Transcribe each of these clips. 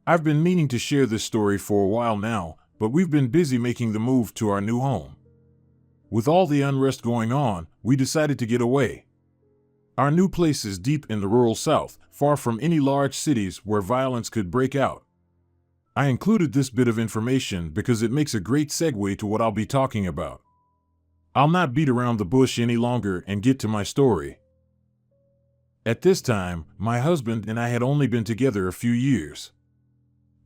I've been meaning to share this story for a while now, but we've been busy making the move to our new home. With all the unrest going on, we decided to get away. Our new place is deep in the rural South, far from any large cities where violence could break out. I included this bit of information because it makes a great segue to what I'll be talking about. I'll not beat around the bush any longer and get to my story. At this time, my husband and I had only been together a few years.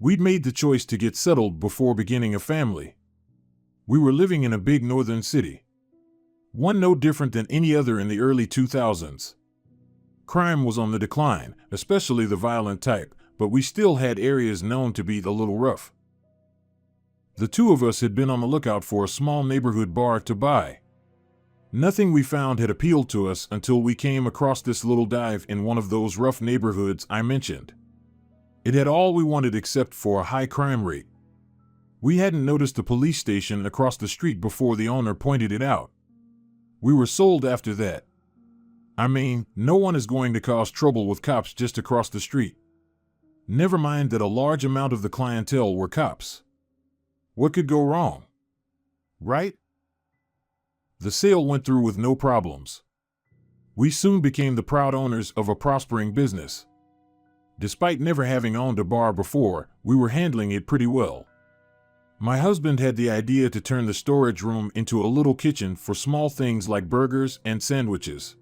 We'd made the choice to get settled before beginning a family. We were living in a big northern city, one no different than any other in the early 2000s. Crime was on the decline, especially the violent type, but we still had areas known to be a little rough. The two of us had been on the lookout for a small neighborhood bar to buy. Nothing we found had appealed to us until we came across this little dive in one of those rough neighborhoods I mentioned. It had all we wanted except for a high crime rate. We hadn't noticed the police station across the street before the owner pointed it out. We were sold after that. I mean, no one is going to cause trouble with cops just across the street. Never mind that a large amount of the clientele were cops. What could go wrong? Right? The sale went through with no problems. We soon became the proud owners of a prospering business. Despite never having owned a bar before, we were handling it pretty well. My husband had the idea to turn the storage room into a little kitchen for small things like burgers and sandwiches.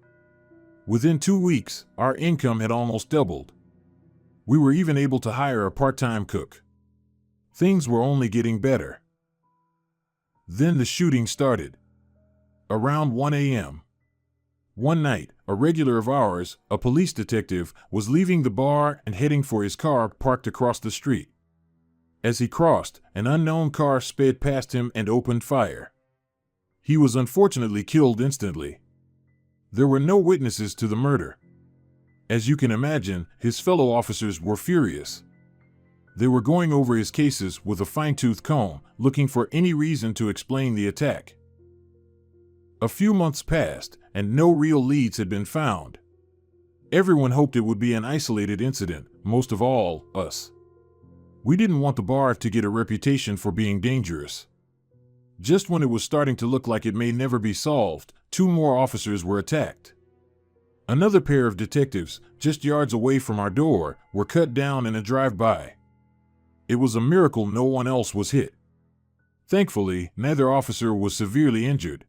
Within 2 weeks, our income had almost doubled. We were even able to hire a part-time cook. Things were only getting better. Then the shooting started. Around 1 a.m. One night, a regular of ours, a police detective, was leaving the bar and heading for his car parked across the street. As he crossed, an unknown car sped past him and opened fire. He was unfortunately killed instantly. There were no witnesses to the murder. As you can imagine, his fellow officers were furious. They were going over his cases with a fine-tooth comb, looking for any reason to explain the attack. A few months passed, and no real leads had been found. Everyone hoped it would be an isolated incident, most of all, us. We didn't want the bar to get a reputation for being dangerous. Just when it was starting to look like it may never be solved, 2 more officers were attacked. Another pair of detectives, just yards away from our door, were cut down in a drive-by. It was a miracle no one else was hit. Thankfully, neither officer was severely injured.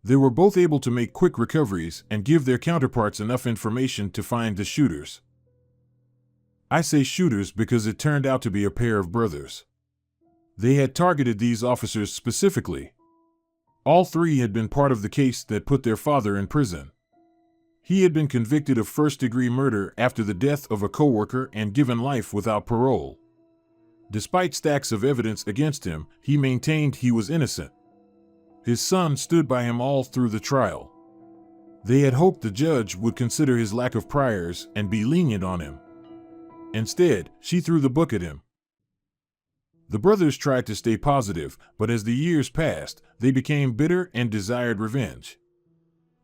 They were both able to make quick recoveries and give their counterparts enough information to find the shooters. I say shooters because it turned out to be a pair of brothers. They had targeted these officers specifically. All 3 had been part of the case that put their father in prison. He had been convicted of first-degree murder after the death of a coworker and given life without parole. Despite stacks of evidence against him, he maintained he was innocent. His son stood by him all through the trial. They had hoped the judge would consider his lack of priors and be lenient on him. Instead, she threw the book at him. The brothers tried to stay positive, but as the years passed, they became bitter and desired revenge.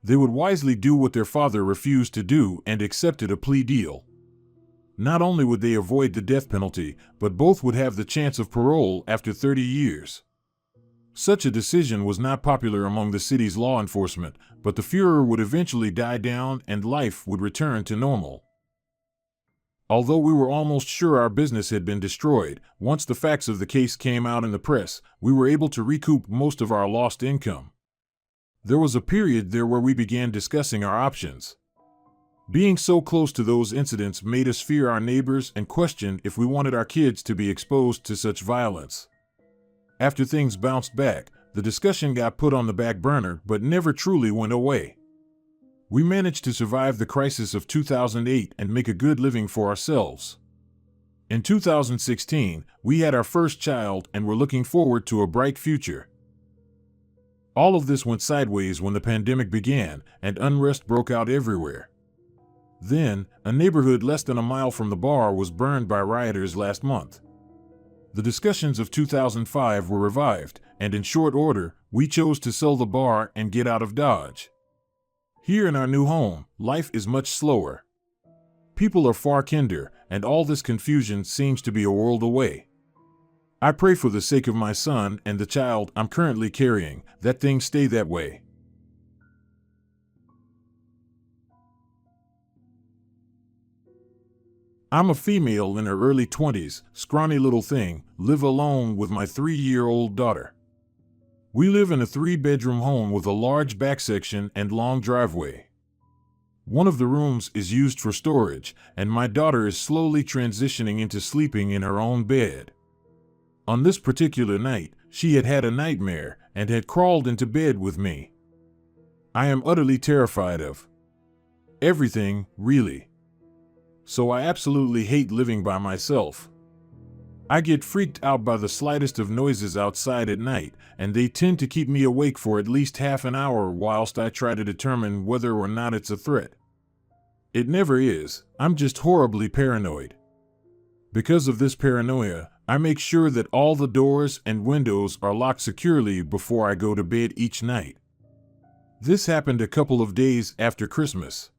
They would wisely do what their father refused to do and accepted a plea deal. Not only would they avoid the death penalty, but both would have the chance of parole after 30 years. Such a decision was not popular among the city's law enforcement, but the furor would eventually die down and life would return to normal. Although we were almost sure our business had been destroyed, once the facts of the case came out in the press, we were able to recoup most of our lost income. There was a period there where we began discussing our options. Being so close to those incidents made us fear our neighbors and question if we wanted our kids to be exposed to such violence. After things bounced back, the discussion got put on the back burner but never truly went away. We managed to survive the crisis of 2008 and make a good living for ourselves. In 2016, we had our first child and were looking forward to a bright future. All of this went sideways when the pandemic began and unrest broke out everywhere. Then, a neighborhood less than a mile from the bar was burned by rioters last month. The discussions of 2005 were revived, and in short order, we chose to sell the bar and get out of Dodge. Here in our new home, life is much slower. People are far kinder, and all this confusion seems to be a world away. I pray for the sake of my son and the child I'm currently carrying that things stay that way. I'm a female in her early 20s, scrawny little thing, live alone with my 3-year-old daughter. We live in a 3-bedroom home with a large back section and long driveway. One of the rooms is used for storage, and my daughter is slowly transitioning into sleeping in her own bed. On this particular night, she had had a nightmare and had crawled into bed with me. I am utterly terrified of everything, really. So I absolutely hate living by myself. I get freaked out by the slightest of noises outside at night, and they tend to keep me awake for at least half an hour whilst I try to determine whether or not it's a threat. It never is. I'm just horribly paranoid. Because of this paranoia, I make sure that all the doors and windows are locked securely before I go to bed each night. This happened a couple of days after Christmas.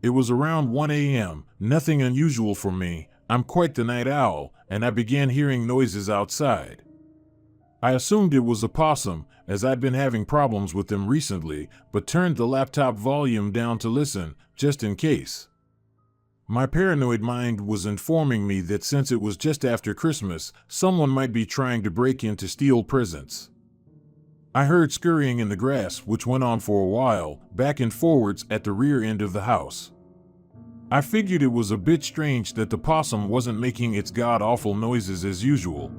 It was around 1 a.m., nothing unusual for me. I'm quite the night owl, and I began hearing noises outside. I assumed it was a possum, as I'd been having problems with them recently, but turned the laptop volume down to listen, just in case. My paranoid mind was informing me that since it was just after Christmas, someone might be trying to break in to steal presents. I heard scurrying in the grass, which went on for a while, back and forwards at the rear end of the house. I figured it was a bit strange that the possum wasn't making its god-awful noises as usual.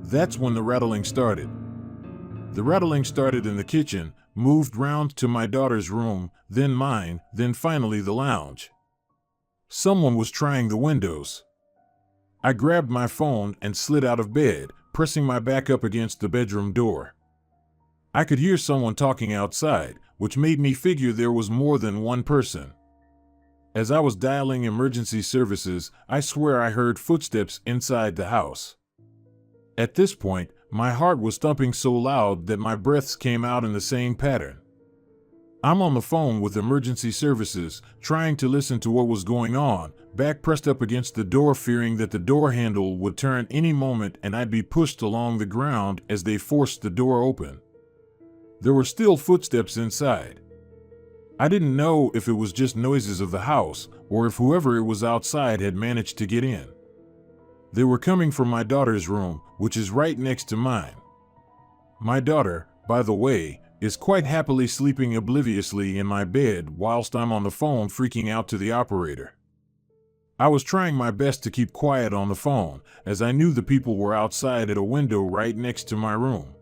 That's when the rattling started. The rattling started in the kitchen, moved round to my daughter's room, then mine, then finally the lounge. Someone was trying the windows. I grabbed my phone and slid out of bed, pressing my back up against the bedroom door. I could hear someone talking outside, which made me figure there was more than one person. As I was dialing emergency services, I swear I heard footsteps inside the house. At this point, my heart was thumping so loud that my breaths came out in the same pattern. I'm on the phone with emergency services, trying to listen to what was going on, back pressed up against the door, fearing that the door handle would turn any moment and I'd be pushed along the ground as they forced the door open. There were still footsteps inside. I didn't know if it was just noises of the house, or if whoever it was outside had managed to get in. They were coming from my daughter's room, which is right next to mine. My daughter, by the way, is quite happily sleeping obliviously in my bed whilst I'm on the phone freaking out to the operator. I was trying my best to keep quiet on the phone, as I knew the people were outside at a window right next to my room.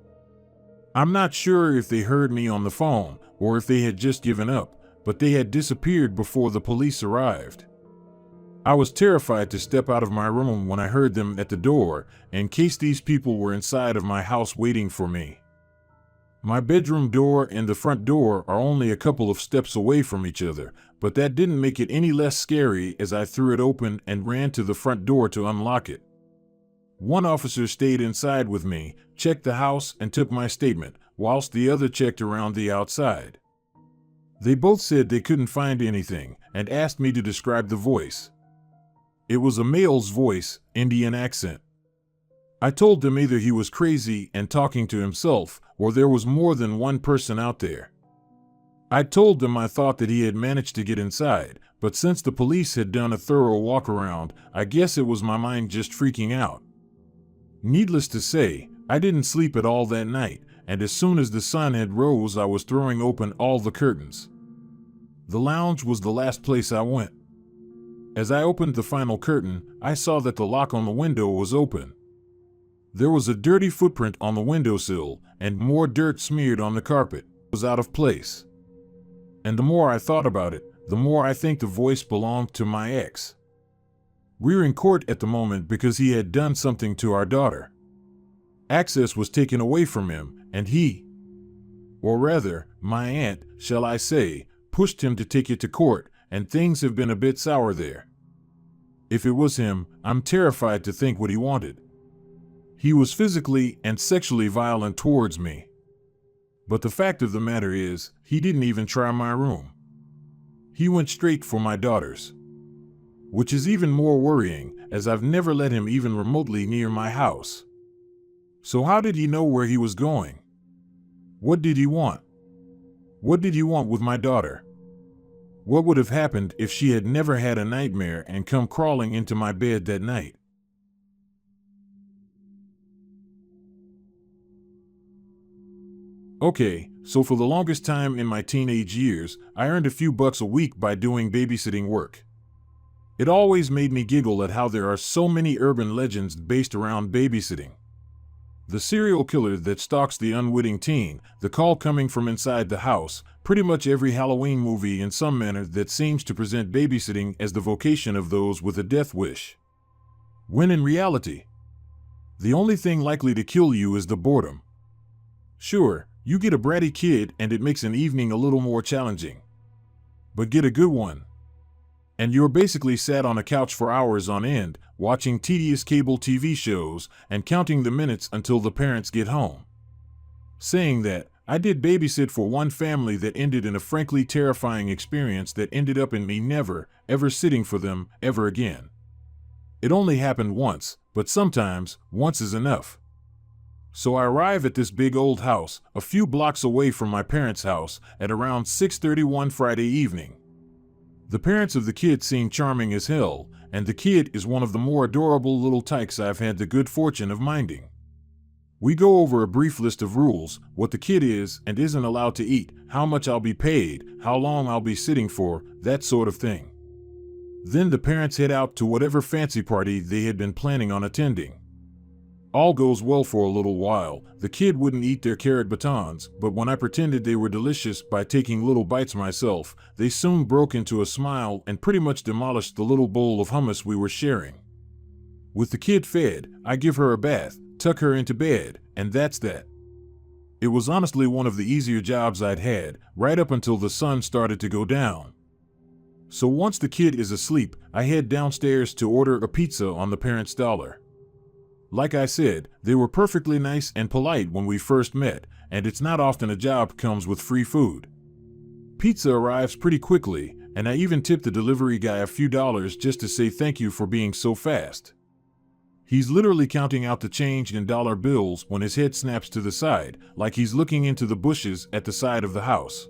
I'm not sure if they heard me on the phone, or if they had just given up, but they had disappeared before the police arrived. I was terrified to step out of my room when I heard them at the door, in case these people were inside of my house waiting for me. My bedroom door and the front door are only a couple of steps away from each other, but that didn't make it any less scary as I threw it open and ran to the front door to unlock it. One officer stayed inside with me, checked the house, and took my statement, whilst the other checked around the outside. They both said they couldn't find anything, and asked me to describe the voice. It was a male's voice, Indian accent. I told them either he was crazy and talking to himself, or there was more than one person out there. I told them I thought that he had managed to get inside, but since the police had done a thorough walk around, I guess it was my mind just freaking out. Needless to say, I didn't sleep at all that night, and as soon as the sun had rose, I was throwing open all the curtains. The lounge was the last place I went. As I opened the final curtain, I saw that the lock on the window was open. There was a dirty footprint on the windowsill, and more dirt smeared on the carpet. It was out of place. And the more I thought about it, the more I think the voice belonged to my ex. We're in court at the moment because he had done something to our daughter. Access was taken away from him, and he, or rather, my aunt, shall I say, pushed him to take it to court, and things have been a bit sour there. If it was him, I'm terrified to think what he wanted. He was physically and sexually violent towards me. But the fact of the matter is, he didn't even try my room. He went straight for my daughter's. which is even more worrying, as I've never let him even remotely near my house. So how did he know where he was going? What did he want? What did he want with my daughter? What would have happened if she had never had a nightmare and come crawling into my bed that night? Okay, so for the longest time in my teenage years, I earned a few bucks a week by doing babysitting work. It always made me giggle at how there are so many urban legends based around babysitting. The serial killer that stalks the unwitting teen, the call coming from inside the house, pretty much every Halloween movie in some manner that seems to present babysitting as the vocation of those with a death wish. When in reality, the only thing likely to kill you is the boredom. Sure, you get a bratty kid and it makes an evening a little more challenging. But get a good one, and you're basically sat on a couch for hours on end, watching tedious cable TV shows and counting the minutes until the parents get home. Saying that, I did babysit for one family that ended in a frankly terrifying experience that ended up in me never, ever sitting for them ever again. It only happened once, but sometimes once is enough. So I arrive at this big old house, a few blocks away from my parents' house, at around 6:31 Friday evening. The parents of the kid seem charming as hell, and the kid is one of the more adorable little tykes I've had the good fortune of minding. We go over a brief list of rules, what the kid is and isn't allowed to eat, how much I'll be paid, how long I'll be sitting for, that sort of thing. Then the parents head out to whatever fancy party they had been planning on attending. All goes well for a little while. The kid wouldn't eat their carrot batons, but when I pretended they were delicious by taking little bites myself, they soon broke into a smile and pretty much demolished the little bowl of hummus we were sharing. With the kid fed, I give her a bath, tuck her into bed, and that's that. It was honestly one of the easier jobs I'd had, right up until the sun started to go down. So once the kid is asleep, I head downstairs to order a pizza on the parents' dollar. Like I said, they were perfectly nice and polite when we first met, and it's not often a job comes with free food. Pizza arrives pretty quickly, and I even tipped the delivery guy a few dollars just to say thank you for being so fast. He's literally counting out the change in dollar bills when his head snaps to the side, like he's looking into the bushes at the side of the house.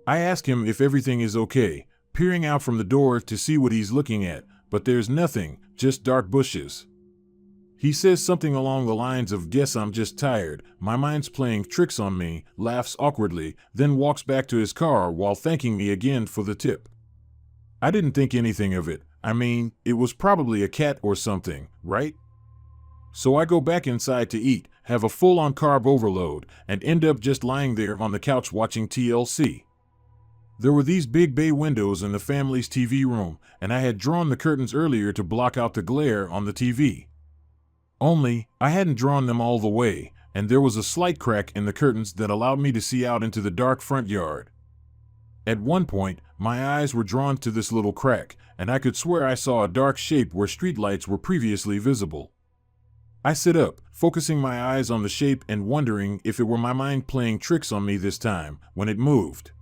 I ask him if everything is okay, peering out from the door to see what he's looking at, but there's nothing, just dark bushes. He says something along the lines of "guess I'm just tired, my mind's playing tricks on me," laughs awkwardly, then walks back to his car while thanking me again for the tip. I didn't think anything of it. I mean, it was probably a cat or something, right? So I go back inside to eat, have a full-on carb overload, and end up just lying there on the couch watching TLC. There were these big bay windows in the family's TV room, and I had drawn the curtains earlier to block out the glare on the TV. Only, I hadn't drawn them all the way, and there was a slight crack in the curtains that allowed me to see out into the dark front yard. At one point, my eyes were drawn to this little crack, and I could swear I saw a dark shape where streetlights were previously visible. I sit up, focusing my eyes on the shape and wondering if it were my mind playing tricks on me this time, when it moved.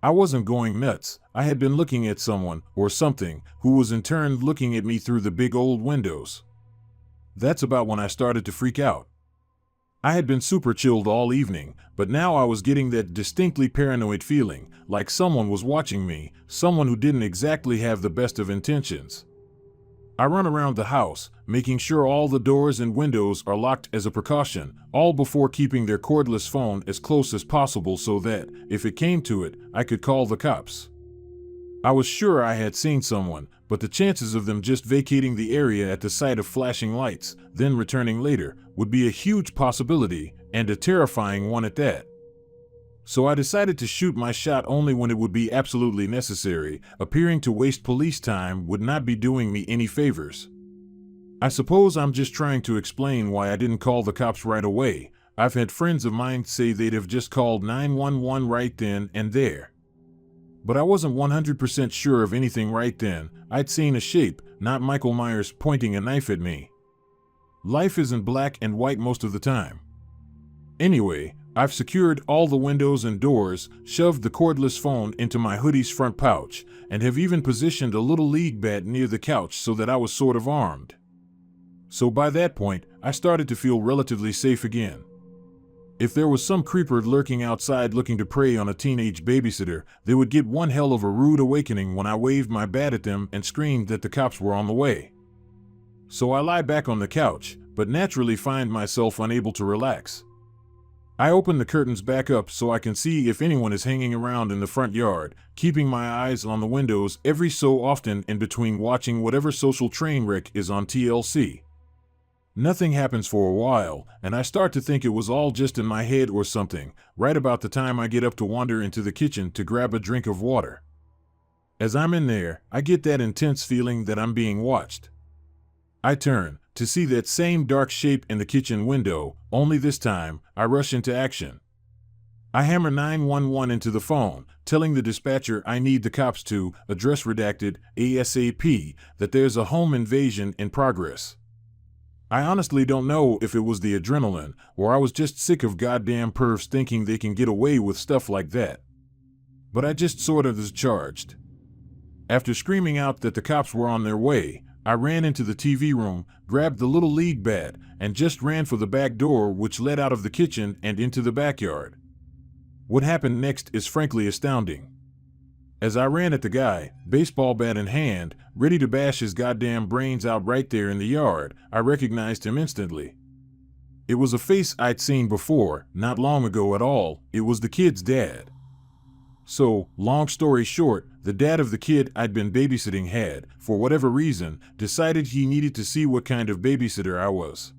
I wasn't going nuts. I had been looking at someone, or something, who was in turn looking at me through the big old windows. That's about when I started to freak out. I had been super chilled all evening, but now I was getting that distinctly paranoid feeling, like someone was watching me, someone who didn't exactly have the best of intentions. I run around the house, making sure all the doors and windows are locked as a precaution, all before keeping their cordless phone as close as possible so that, if it came to it, I could call the cops. I was sure I had seen someone, but the chances of them just vacating the area at the sight of flashing lights, then returning later, would be a huge possibility, and a terrifying one at that. So I decided to shoot my shot only when it would be absolutely necessary. Appearing to waste police time would not be doing me any favors. I suppose I'm just trying to explain why I didn't call the cops right away. I've had friends of mine say they'd have just called 911 right then and there. But I wasn't 100% sure of anything right then. I'd seen a shape, not Michael Myers pointing a knife at me. Life isn't black and white most of the time. Anyway, I've secured all the windows and doors, shoved the cordless phone into my hoodie's front pouch, and have even positioned a little league bat near the couch so that I was sort of armed. So by that point, I started to feel relatively safe again. If there was some creeper lurking outside looking to prey on a teenage babysitter, they would get one hell of a rude awakening when I waved my bat at them and screamed that the cops were on the way. So I lie back on the couch, but naturally find myself unable to relax. I open the curtains back up so I can see if anyone is hanging around in the front yard, keeping my eyes on the windows every so often in between watching whatever social train wreck is on TLC. Nothing happens for a while, and I start to think it was all just in my head or something, right about the time I get up to wander into the kitchen to grab a drink of water. As I'm in there, I get that intense feeling that I'm being watched. I turn to see that same dark shape in the kitchen window, only this time, I rush into action. I hammer 911 into the phone, telling the dispatcher I need the cops to, address redacted, ASAP, that there's a home invasion in progress. I honestly don't know if it was the adrenaline, or I was just sick of goddamn pervs thinking they can get away with stuff like that. But I just sort of was charged. After screaming out that the cops were on their way, I ran into the TV room, grabbed the little league bat, and just ran for the back door which led out of the kitchen and into the backyard. What happened next is frankly astounding. As I ran at the guy, baseball bat in hand, ready to bash his goddamn brains out right there in the yard, I recognized him instantly. It was a face I'd seen before, not long ago at all. It was the kid's dad. So, long story short, the dad of the kid I'd been babysitting had, for whatever reason, decided he needed to see what kind of babysitter I was.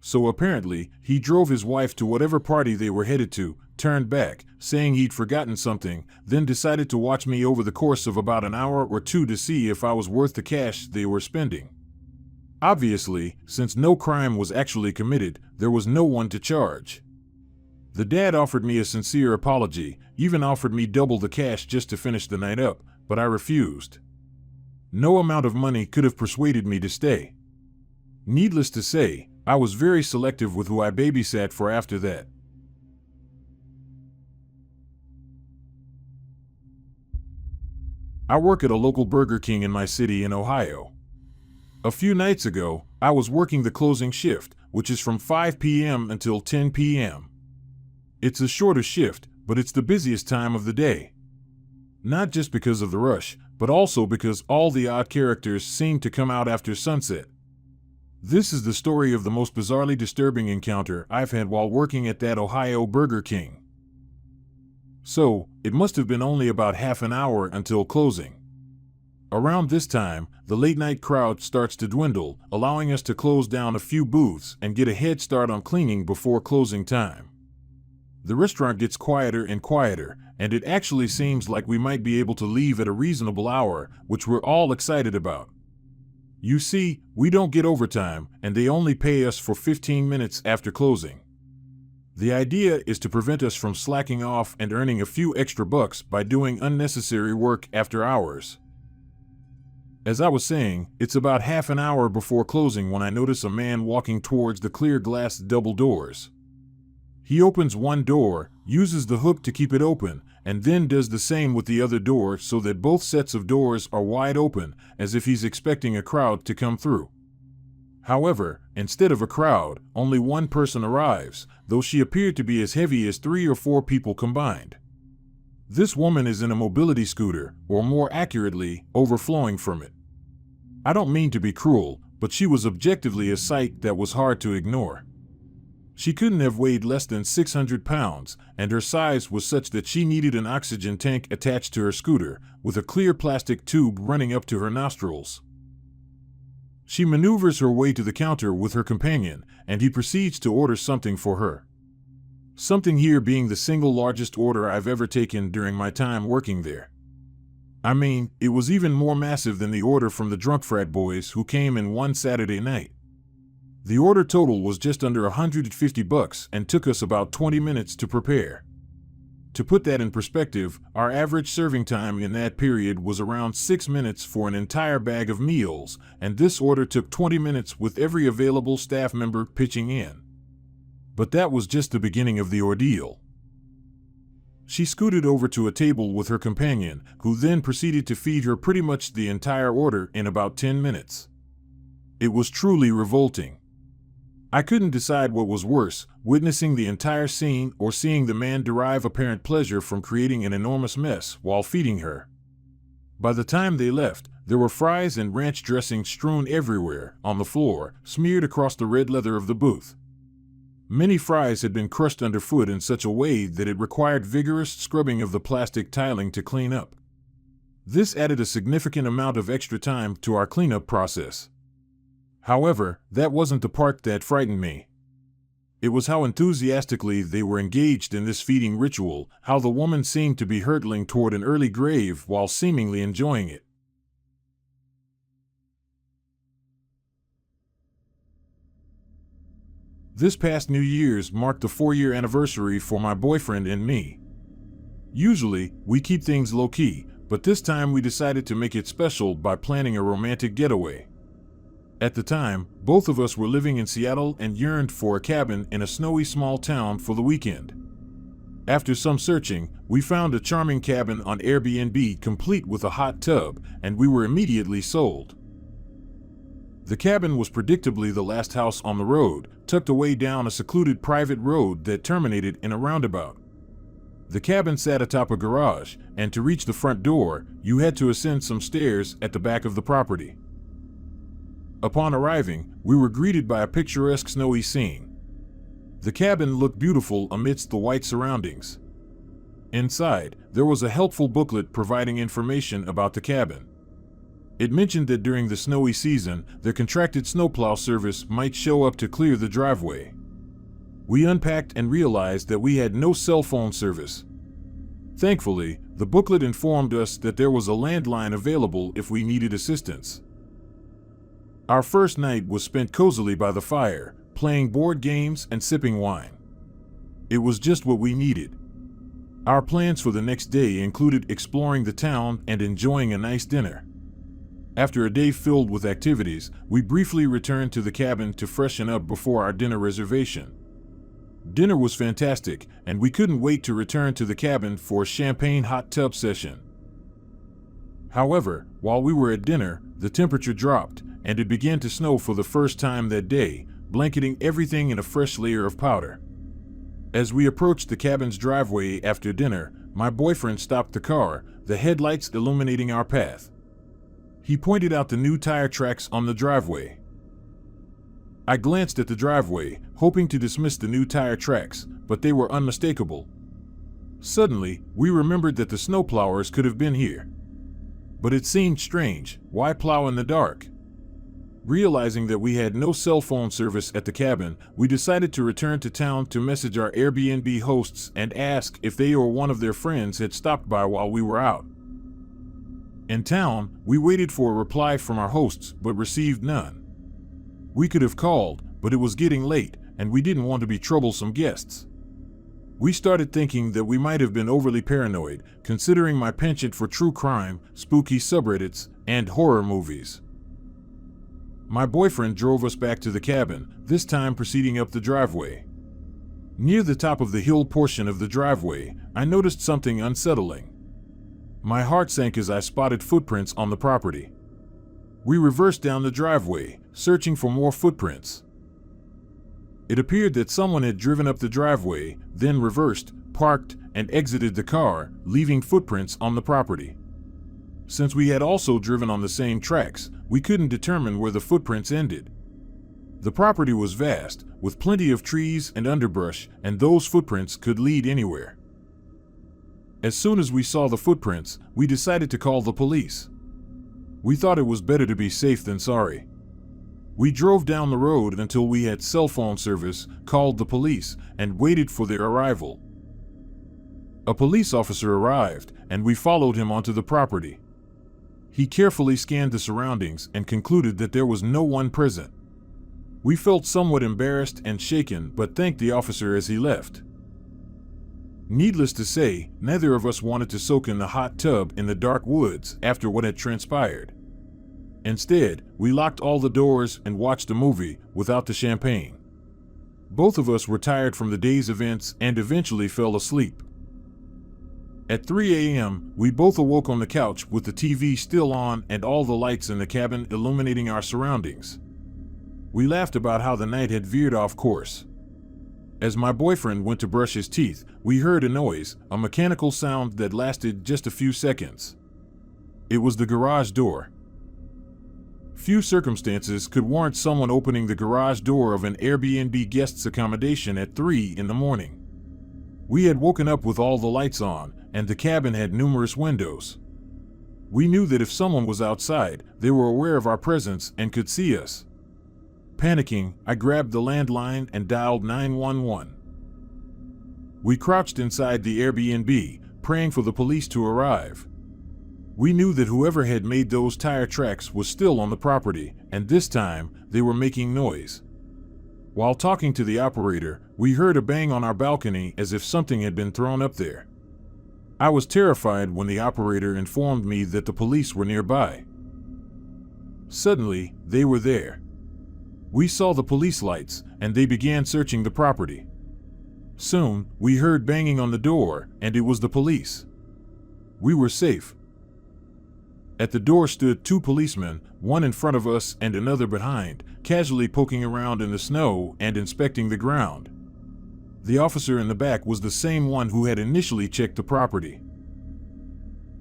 So apparently, he drove his wife to whatever party they were headed to, turned back, saying he'd forgotten something, then decided to watch me over the course of about an hour or two to see if I was worth the cash they were spending. Obviously, since no crime was actually committed, there was no one to charge. The dad offered me a sincere apology, even offered me double the cash just to finish the night up, but I refused. No amount of money could have persuaded me to stay. Needless to say, I was very selective with who I babysat for after that. I work at a local Burger King in my city in Ohio. A few nights ago, I was working the closing shift, which is from 5 p.m. until 10 p.m. It's a shorter shift, but it's the busiest time of the day. Not just because of the rush, but also because all the odd characters seem to come out after sunset. This is the story of the most bizarrely disturbing encounter I've had while working at that Ohio Burger King. So, it must have been only about half an hour until closing. Around this time, the late-night crowd starts to dwindle, allowing us to close down a few booths and get a head start on cleaning before closing time. The restaurant gets quieter and quieter, and it actually seems like we might be able to leave at a reasonable hour, which we're all excited about. You see, we don't get overtime, and they only pay us for 15 minutes after closing. The idea is to prevent us from slacking off and earning a few extra bucks by doing unnecessary work after hours. As I was saying, it's about half an hour before closing when I notice a man walking towards the clear glass double doors. He opens one door, uses the hook to keep it open, and then does the same with the other door so that both sets of doors are wide open, as if he's expecting a crowd to come through. However, instead of a crowd, only one person arrives, though she appeared to be as heavy as 3 or 4 people combined. This woman is in a mobility scooter, or more accurately, overflowing from it. I don't mean to be cruel, but she was objectively a sight that was hard to ignore. She couldn't have weighed less than 600 pounds, and her size was such that she needed an oxygen tank attached to her scooter, with a clear plastic tube running up to her nostrils. She maneuvers her way to the counter with her companion, and he proceeds to order something for her. Something here being the single largest order I've ever taken during my time working there. I mean, it was even more massive than the order from the drunk frat boys who came in one Saturday night. The order total was just under $150 and took us about 20 minutes to prepare. To put that in perspective, our average serving time in that period was around 6 minutes for an entire bag of meals, and this order took 20 minutes with every available staff member pitching in. But that was just the beginning of the ordeal. She scooted over to a table with her companion, who then proceeded to feed her pretty much the entire order in about 10 minutes. It was truly revolting. I couldn't decide what was worse, witnessing the entire scene or seeing the man derive apparent pleasure from creating an enormous mess while feeding her. By the time they left, there were fries and ranch dressing strewn everywhere, on the floor, smeared across the red leather of the booth. Many fries had been crushed underfoot in such a way that it required vigorous scrubbing of the plastic tiling to clean up. This added a significant amount of extra time to our cleanup process. However, that wasn't the part that frightened me. It was how enthusiastically they were engaged in this feeding ritual, how the woman seemed to be hurtling toward an early grave while seemingly enjoying it. This past New Year's marked the 4-year anniversary for my boyfriend and me. Usually, we keep things low-key, but this time we decided to make it special by planning a romantic getaway. At the time, both of us were living in Seattle and yearned for a cabin in a snowy small town for the weekend. After some searching, we found a charming cabin on Airbnb complete with a hot tub, and we were immediately sold. The cabin was predictably the last house on the road, tucked away down a secluded private road that terminated in a roundabout. The cabin sat atop a garage, and to reach the front door, you had to ascend some stairs at the back of the property. Upon arriving, we were greeted by a picturesque snowy scene. The cabin looked beautiful amidst the white surroundings. Inside, there was a helpful booklet providing information about the cabin. It mentioned that during the snowy season, the contracted snowplow service might show up to clear the driveway. We unpacked and realized that we had no cell phone service. Thankfully, the booklet informed us that there was a landline available if we needed assistance. Our first night was spent cozily by the fire, playing board games and sipping wine. It was just what we needed. Our plans for the next day included exploring the town and enjoying a nice dinner. After a day filled with activities, we briefly returned to the cabin to freshen up before our dinner reservation. Dinner was fantastic, and we couldn't wait to return to the cabin for a champagne hot tub session. However, while we were at dinner, the temperature dropped, and it began to snow for the first time that day, blanketing everything in a fresh layer of powder. As we approached the cabin's driveway after dinner, my boyfriend stopped the car, the headlights illuminating our path. He pointed out the new tire tracks on the driveway. I glanced at the driveway, hoping to dismiss the new tire tracks, but they were unmistakable. Suddenly, we remembered that the snowplowers could have been here. But it seemed strange. Why plow in the dark? Realizing that we had no cell phone service at the cabin, we decided to return to town to message our Airbnb hosts and ask if they or one of their friends had stopped by while we were out. In town, we waited for a reply from our hosts but received none. We could have called, but it was getting late, and we didn't want to be troublesome guests. We started thinking that we might have been overly paranoid, considering my penchant for true crime, spooky subreddits, and horror movies. My boyfriend drove us back to the cabin, this time proceeding up the driveway. Near the top of the hill portion of the driveway, I noticed something unsettling. My heart sank as I spotted footprints on the property. We reversed down the driveway, searching for more footprints. It appeared that someone had driven up the driveway, then reversed, parked, and exited the car, leaving footprints on the property. Since we had also driven on the same tracks, we couldn't determine where the footprints ended. The property was vast, with plenty of trees and underbrush, and those footprints could lead anywhere. As soon as we saw the footprints, we decided to call the police. We thought it was better to be safe than sorry. We drove down the road until we had cell phone service, called the police, and waited for their arrival. A police officer arrived, and we followed him onto the property. He carefully scanned the surroundings and concluded that there was no one present. We felt somewhat embarrassed and shaken, but thanked the officer as he left. Needless to say, neither of us wanted to soak in the hot tub in the dark woods after what had transpired. Instead, we locked all the doors and watched a movie without the champagne. Both of us were tired from the day's events and eventually fell asleep. At 3 a.m., we both awoke on the couch with the TV still on and all the lights in the cabin illuminating our surroundings. We laughed about how the night had veered off course. As my boyfriend went to brush his teeth, we heard a noise, a mechanical sound that lasted just a few seconds. It was the garage door. Few circumstances could warrant someone opening the garage door of an Airbnb guest's accommodation at 3 in the morning. We had woken up with all the lights on, and the cabin had numerous windows. We knew that if someone was outside, they were aware of our presence and could see us. Panicking, I grabbed the landline and dialed 911. We crouched inside the Airbnb, praying for the police to arrive. We knew that whoever had made those tire tracks was still on the property, and this time, they were making noise. While talking to the operator, we heard a bang on our balcony as if something had been thrown up there. I was terrified when the operator informed me that the police were nearby. Suddenly, they were there. We saw the police lights, and they began searching the property. Soon, we heard banging on the door, and it was the police. We were safe. At the door stood 2 policemen, one in front of us and another behind, casually poking around in the snow and inspecting the ground. The officer in the back was the same one who had initially checked the property.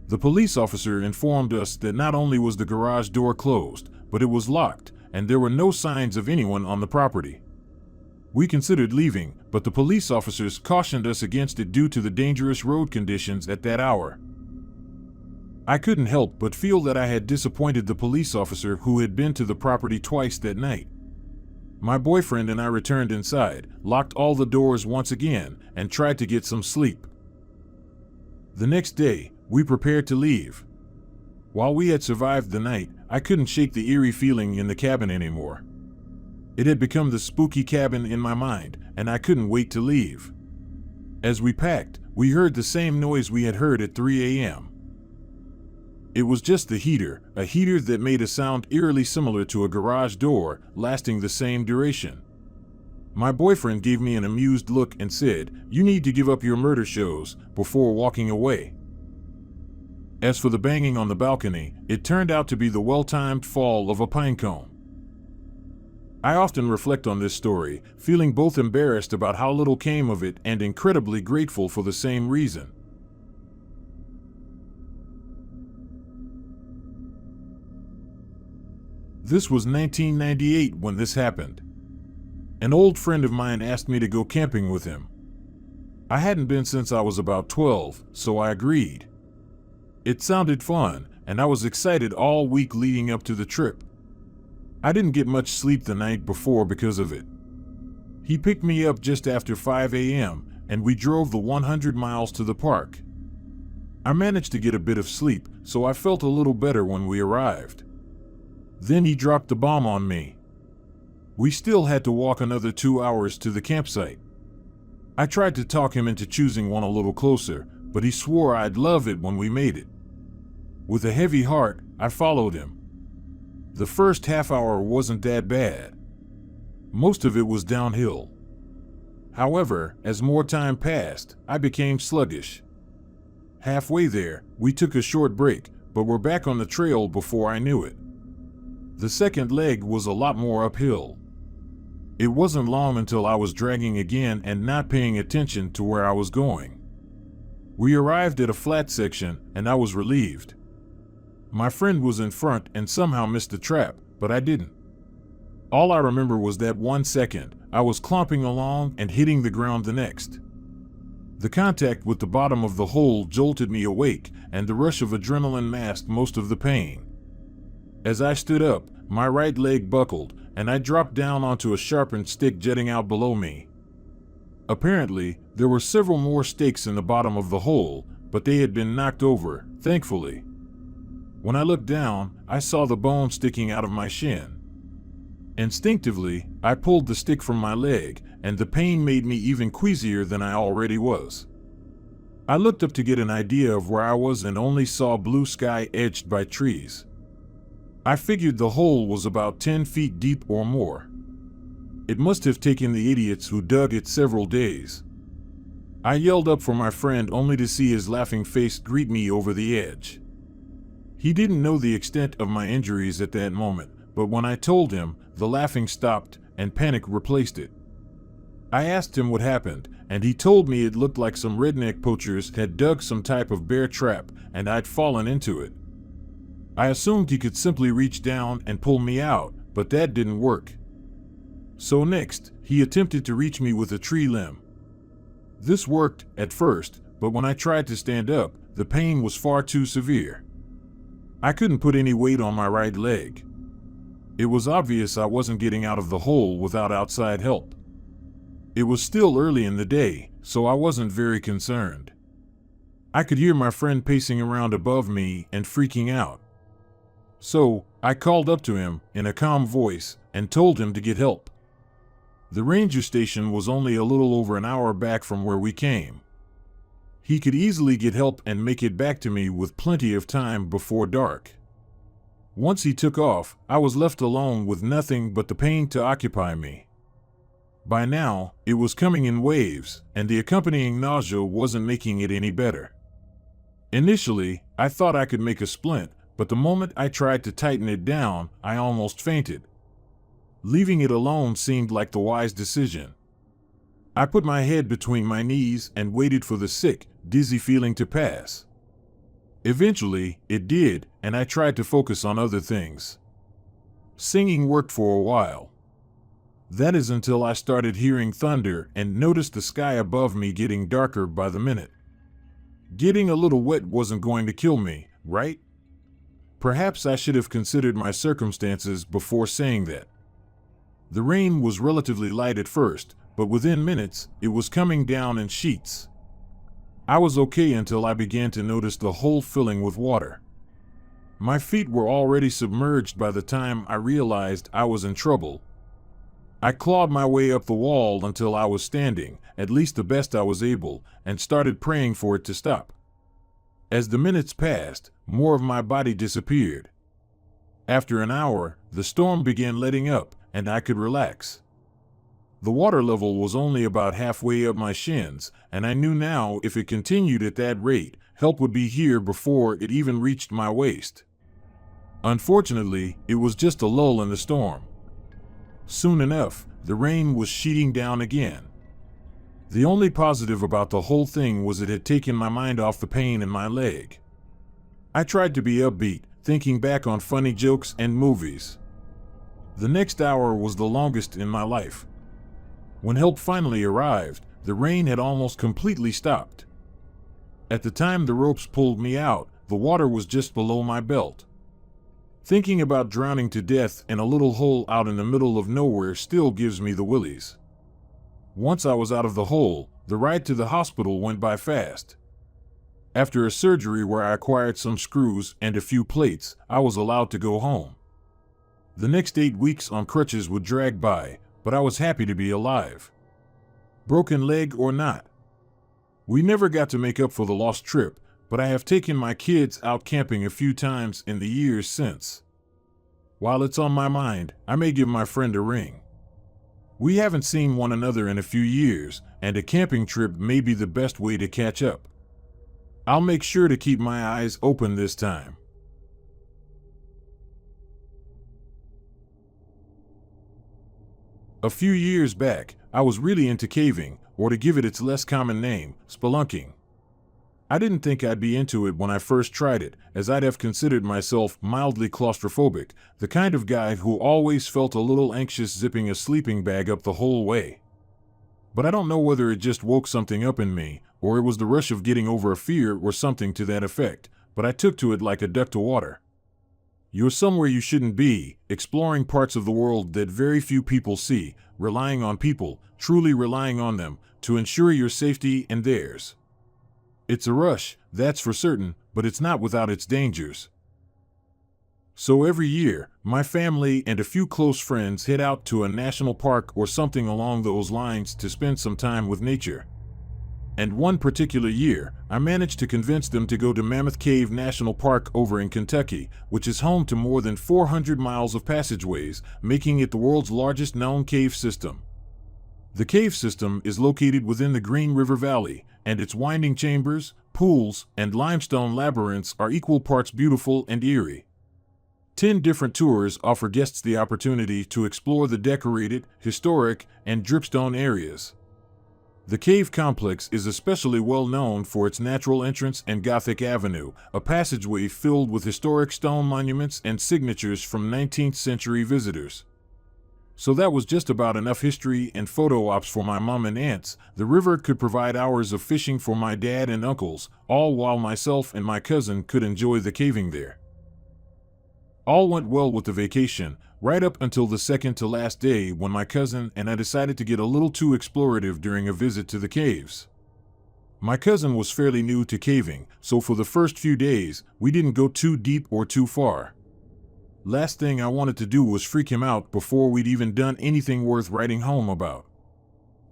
The police officer informed us that not only was the garage door closed, but it was locked, and there were no signs of anyone on the property. We considered leaving, but the police officers cautioned us against it due to the dangerous road conditions at that hour. I couldn't help but feel that I had disappointed the police officer who had been to the property twice that night. My boyfriend and I returned inside, locked all the doors once again, and tried to get some sleep. The next day, we prepared to leave. While we had survived the night, I couldn't shake the eerie feeling in the cabin anymore. It had become the spooky cabin in my mind, and I couldn't wait to leave. As we packed, we heard the same noise we had heard at 3 a.m. It was just the heater, a heater that made a sound eerily similar to a garage door, lasting the same duration. My boyfriend gave me an amused look and said, "You need to give up your murder shows," before walking away. As for the banging on the balcony, it turned out to be the well-timed fall of a pine cone. I often reflect on this story, feeling both embarrassed about how little came of it and incredibly grateful for the same reason. This was 1998 when this happened. An old friend of mine asked me to go camping with him. I hadn't been since I was about 12, so I agreed. It sounded fun, and I was excited all week leading up to the trip. I didn't get much sleep the night before because of it. He picked me up just after 5 a.m., and we drove the 100 miles to the park. I managed to get a bit of sleep, so I felt a little better when we arrived. Then he dropped the bomb on me. We still had to walk another 2 hours to the campsite. I tried to talk him into choosing one a little closer, but he swore I'd love it when we made it. With a heavy heart, I followed him. The first half hour wasn't that bad. Most of it was downhill. However, as more time passed, I became sluggish. Halfway there, we took a short break, but were back on the trail before I knew it. The second leg was a lot more uphill. It wasn't long until I was dragging again and not paying attention to where I was going. We arrived at a flat section, and I was relieved. My friend was in front and somehow missed the trap, but I didn't. All I remember was that 1 second, I was clomping along and hitting the ground the next. The contact with the bottom of the hole jolted me awake, and the rush of adrenaline masked most of the pain. As I stood up, my right leg buckled, and I dropped down onto a sharpened stick jutting out below me. Apparently, there were several more stakes in the bottom of the hole, but they had been knocked over, thankfully. When I looked down, I saw the bone sticking out of my shin. Instinctively, I pulled the stick from my leg, and the pain made me even queasier than I already was. I looked up to get an idea of where I was and only saw blue sky edged by trees. I figured the hole was about 10 feet deep or more. It must have taken the idiots who dug it several days. I yelled up for my friend only to see his laughing face greet me over the edge. He didn't know the extent of my injuries at that moment, but when I told him, the laughing stopped and panic replaced it. I asked him what happened, and he told me it looked like some redneck poachers had dug some type of bear trap and I'd fallen into it. I assumed he could simply reach down and pull me out, but that didn't work. So next, he attempted to reach me with a tree limb. This worked at first, but when I tried to stand up, the pain was far too severe. I couldn't put any weight on my right leg. It was obvious I wasn't getting out of the hole without outside help. It was still early in the day, so I wasn't very concerned. I could hear my friend pacing around above me and freaking out. So, I called up to him in a calm voice and told him to get help. The ranger station was only a little over an hour back from where we came. He could easily get help and make it back to me with plenty of time before dark. Once he took off, I was left alone with nothing but the pain to occupy me. By now, it was coming in waves, and the accompanying nausea wasn't making it any better. Initially, I thought I could make a splint, but the moment I tried to tighten it down, I almost fainted. Leaving it alone seemed like the wise decision. I put my head between my knees and waited for the sick, dizzy feeling to pass. Eventually, it did, and I tried to focus on other things. Singing worked for a while. That is until I started hearing thunder and noticed the sky above me getting darker by the minute. Getting a little wet wasn't going to kill me, right? Perhaps I should have considered my circumstances before saying that. The rain was relatively light at first, but within minutes, it was coming down in sheets. I was okay until I began to notice the hole filling with water. My feet were already submerged by the time I realized I was in trouble. I clawed my way up the wall until I was standing, at least the best I was able, and started praying for it to stop. As the minutes passed, more of my body disappeared. After an hour, the storm began letting up, and I could relax. The water level was only about halfway up my shins, and I knew now if it continued at that rate, help would be here before it even reached my waist. Unfortunately, it was just a lull in the storm. Soon enough, the rain was sheeting down again. The only positive about the whole thing was it had taken my mind off the pain in my leg. I tried to be upbeat, thinking back on funny jokes and movies. The next hour was the longest in my life. When help finally arrived, the rain had almost completely stopped. At the time the ropes pulled me out, the water was just below my belt. Thinking about drowning to death in a little hole out in the middle of nowhere still gives me the willies. Once I was out of the hole, the ride to the hospital went by fast. After a surgery where I acquired some screws and a few plates, I was allowed to go home. The next 8 weeks on crutches would drag by, but I was happy to be alive. Broken leg or not. We never got to make up for the lost trip, but I have taken my kids out camping a few times in the years since. While it's on my mind, I may give my friend a ring. We haven't seen one another in a few years, and a camping trip may be the best way to catch up. I'll make sure to keep my eyes open this time. A few years back, I was really into caving, or to give it its less common name, spelunking. I didn't think I'd be into it when I first tried it, as I'd have considered myself mildly claustrophobic, the kind of guy who always felt a little anxious zipping a sleeping bag up the whole way. But I don't know whether it just woke something up in me, or it was the rush of getting over a fear or something to that effect, but I took to it like a duck to water. You're somewhere you shouldn't be, exploring parts of the world that very few people see, relying on people, truly relying on them, to ensure your safety and theirs. It's a rush, that's for certain, but it's not without its dangers. So every year, my family and a few close friends head out to a national park or something along those lines to spend some time with nature. And one particular year, I managed to convince them to go to Mammoth Cave National Park over in Kentucky, which is home to more than 400 miles of passageways, making it the world's largest known cave system. The cave system is located within the Green River Valley, and its winding chambers, pools, and limestone labyrinths are equal parts beautiful and eerie. 10 different tours offer guests the opportunity to explore the decorated, historic, and dripstone areas. The cave complex is especially well known for its natural entrance and Gothic Avenue, a passageway filled with historic stone monuments and signatures from 19th century visitors. So that was just about enough history and photo ops for my mom and aunts. The river could provide hours of fishing for my dad and uncles, all while myself and my cousin could enjoy the caving there. All went well with the vacation, right up until the second to last day when my cousin and I decided to get a little too explorative during a visit to the caves. My cousin was fairly new to caving, so for the first few days, we didn't go too deep or too far. Last thing I wanted to do was freak him out before we'd even done anything worth writing home about.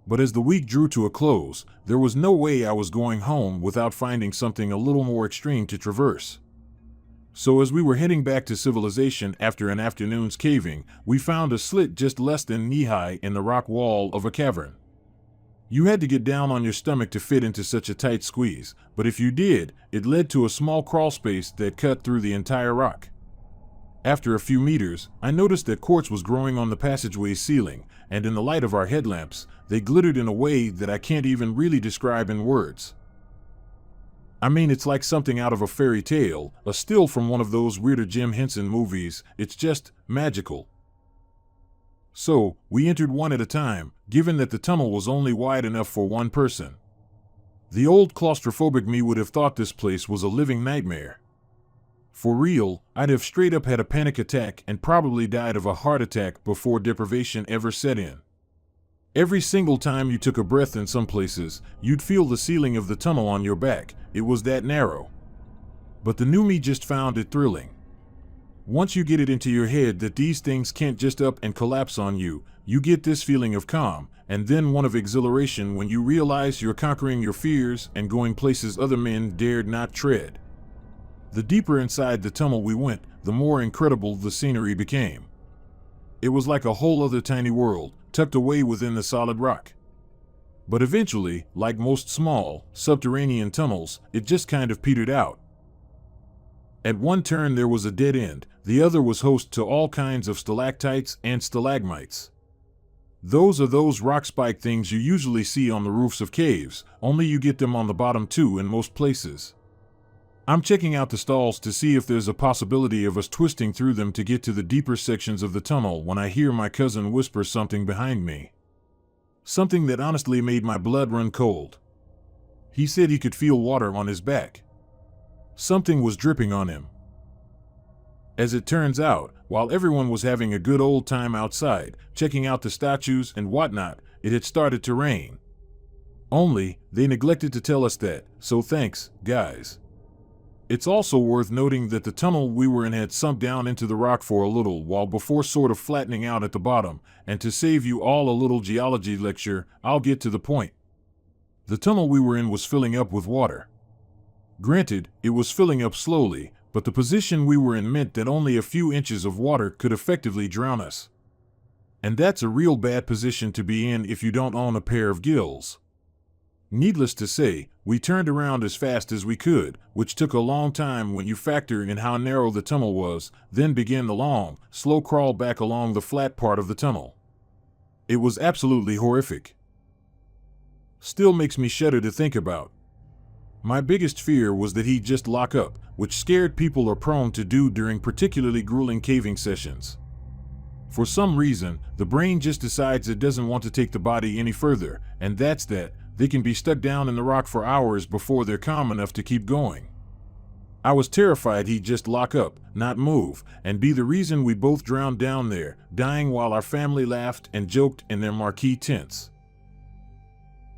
But as the week drew to a close, there was no way I was going home without finding something a little more extreme to traverse. So as we were heading back to civilization after an afternoon's caving, we found a slit just less than knee-high in the rock wall of a cavern. You had to get down on your stomach to fit into such a tight squeeze, but if you did, it led to a small crawl space that cut through the entire rock. After a few meters, I noticed that quartz was growing on the passageway's ceiling, and in the light of our headlamps, they glittered in a way that I can't even really describe in words. I mean, it's like something out of a fairy tale, a still from one of those weirder Jim Henson movies. It's just magical. So, we entered one at a time, given that the tunnel was only wide enough for one person. The old claustrophobic me would have thought this place was a living nightmare. For real, I'd have straight up had a panic attack and probably died of a heart attack before deprivation ever set in. Every single time you took a breath in some places, you'd feel the ceiling of the tunnel on your back. It was that narrow. But the new me just found it thrilling. Once you get it into your head that these things can't just up and collapse on you, you get this feeling of calm, and then one of exhilaration when you realize you're conquering your fears and going places other men dared not tread. The deeper inside the tunnel we went, the more incredible the scenery became. It was like a whole other tiny world, tucked away within the solid rock. But eventually, like most small, subterranean tunnels, it just kind of petered out. At one turn there was a dead end, the other was host to all kinds of stalactites and stalagmites. Those are those rock spike things you usually see on the roofs of caves, only you get them on the bottom too in most places. I'm checking out the stalls to see if there's a possibility of us twisting through them to get to the deeper sections of the tunnel when I hear my cousin whisper something behind me. Something that honestly made my blood run cold. He said he could feel water on his back. Something was dripping on him. As it turns out, while everyone was having a good old time outside, checking out the statues and whatnot, it had started to rain. Only, they neglected to tell us that, so thanks, guys. It's also worth noting that the tunnel we were in had sunk down into the rock for a little while before sort of flattening out at the bottom, and to save you all a little geology lecture, I'll get to the point. The tunnel we were in was filling up with water. Granted, it was filling up slowly, but the position we were in meant that only a few inches of water could effectively drown us. And that's a real bad position to be in if you don't own a pair of gills. Needless to say, we turned around as fast as we could, which took a long time when you factor in how narrow the tunnel was, then began the long, slow crawl back along the flat part of the tunnel. It was absolutely horrific. Still makes me shudder to think about. My biggest fear was that he'd just lock up, which scared people are prone to do during particularly grueling caving sessions. For some reason, the brain just decides it doesn't want to take the body any further, and that's that. They can be stuck down in the rock for hours before they're calm enough to keep going. I was terrified he'd just lock up, not move, and be the reason we both drowned down there, dying while our family laughed and joked in their marquee tents.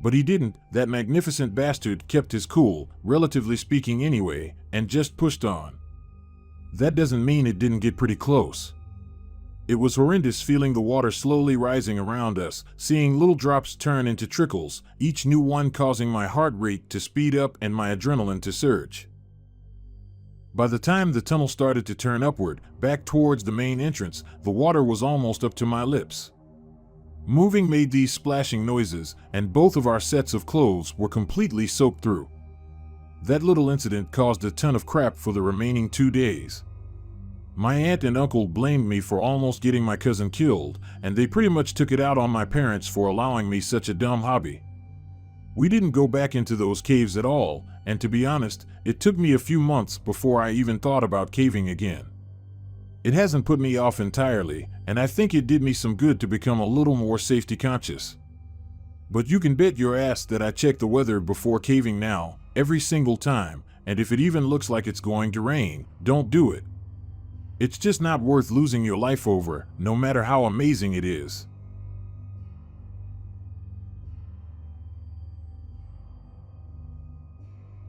But he didn't. That magnificent bastard kept his cool, relatively speaking anyway, and just pushed on. That doesn't mean it didn't get pretty close. It was horrendous feeling the water slowly rising around us, seeing little drops turn into trickles, each new one causing my heart rate to speed up and my adrenaline to surge. By the time the tunnel started to turn upward, back towards the main entrance, the water was almost up to my lips. Moving made these splashing noises, and both of our sets of clothes were completely soaked through. That little incident caused a ton of crap for the remaining 2 days. My aunt and uncle blamed me for almost getting my cousin killed, and they pretty much took it out on my parents for allowing me such a dumb hobby. We didn't go back into those caves at all, and to be honest, it took me a few months before I even thought about caving again. It hasn't put me off entirely, and I think it did me some good to become a little more safety conscious. But you can bet your ass that I check the weather before caving now, every single time, and if it even looks like it's going to rain, don't do it. It's just not worth losing your life over, no matter how amazing it is.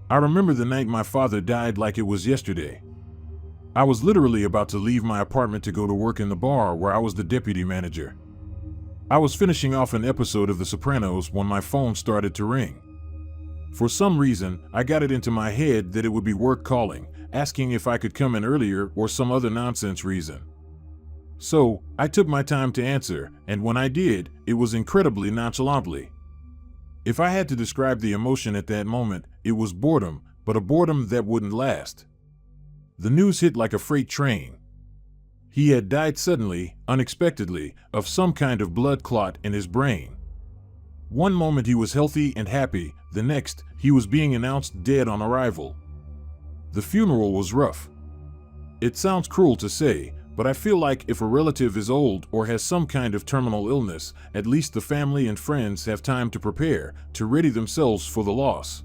I remember the night my father died like it was yesterday. I was literally about to leave my apartment to go to work in the bar where I was the deputy manager. I was finishing off an episode of The Sopranos when my phone started to ring. For some reason, I got it into my head that it would be work calling, asking if I could come in earlier or some other nonsense reason. So, I took my time to answer, and when I did, it was incredibly nonchalantly. If I had to describe the emotion at that moment, it was boredom, but a boredom that wouldn't last. The news hit like a freight train. He had died suddenly, unexpectedly, of some kind of blood clot in his brain. One moment he was healthy and happy, the next, he was being announced dead on arrival. The funeral was rough. It sounds cruel to say, but I feel like if a relative is old or has some kind of terminal illness, at least the family and friends have time to prepare, to ready themselves for the loss.